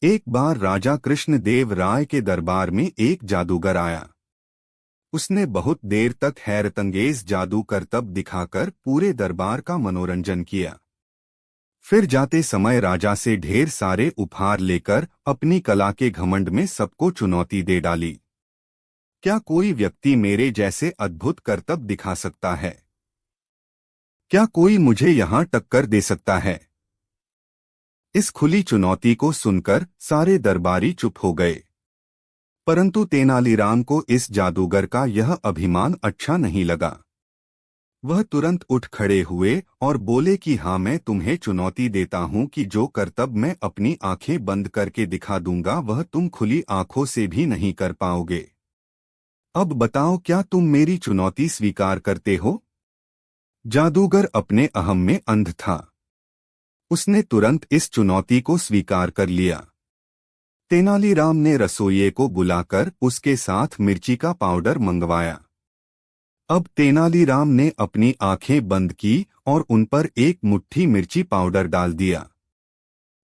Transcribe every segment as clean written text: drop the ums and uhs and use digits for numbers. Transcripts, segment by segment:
एक बार राजा कृष्णदेव राय के दरबार में एक जादूगर आया। उसने बहुत देर तक हैरतंगेज जादू करतब दिखाकर पूरे दरबार का मनोरंजन किया। फिर जाते समय राजा से ढेर सारे उपहार लेकर अपनी कला के घमंड में सबको चुनौती दे डाली। क्या कोई व्यक्ति मेरे जैसे अद्भुत करतब दिखा सकता है? क्या कोई मुझे यहां टक्कर दे सकता है? इस खुली चुनौती को सुनकर सारे दरबारी चुप हो गए। परंतु तेनालीराम को इस जादूगर का यह अभिमान अच्छा नहीं लगा। वह तुरंत उठ खड़े हुए और बोले कि हाँ, मैं तुम्हें चुनौती देता हूँ कि जो करतब मैं अपनी आंखें बंद करके दिखा दूंगा वह तुम खुली आंखों से भी नहीं कर पाओगे। अब बताओ, क्या तुम मेरी चुनौती स्वीकार करते हो? जादूगर अपने अहम में अंध था। उसने तुरंत इस चुनौती को स्वीकार कर लिया। तेनालीराम ने रसोइये को बुलाकर उसके साथ मिर्ची का पाउडर मंगवाया। अब तेनालीराम ने अपनी आंखें बंद की और उन पर एक मुट्ठी मिर्ची पाउडर डाल दिया।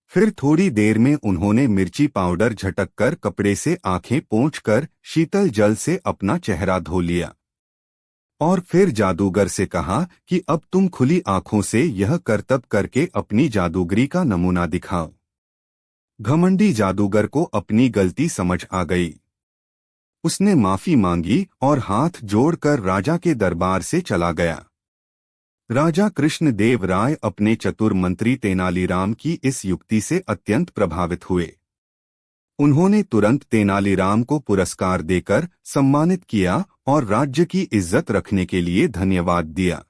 फिर थोड़ी देर में उन्होंने मिर्ची पाउडर झटककर कपड़े से आंखें पोंछकर शीतल जल से अपना चेहरा धो लिया और फिर जादूगर से कहा कि अब तुम खुली आंखों से यह करतब करके अपनी जादूगरी का नमूना दिखाओ। घमंडी जादूगर को अपनी गलती समझ आ गई। उसने माफी मांगी और हाथ जोड़कर राजा के दरबार से चला गया। राजा कृष्णदेव राय अपने चतुर मंत्री तेनालीराम की इस युक्ति से अत्यंत प्रभावित हुए। उन्होंने तुरंत तेनालीराम को पुरस्कार देकर सम्मानित किया और राज्य की इज्जत रखने के लिए धन्यवाद दिया।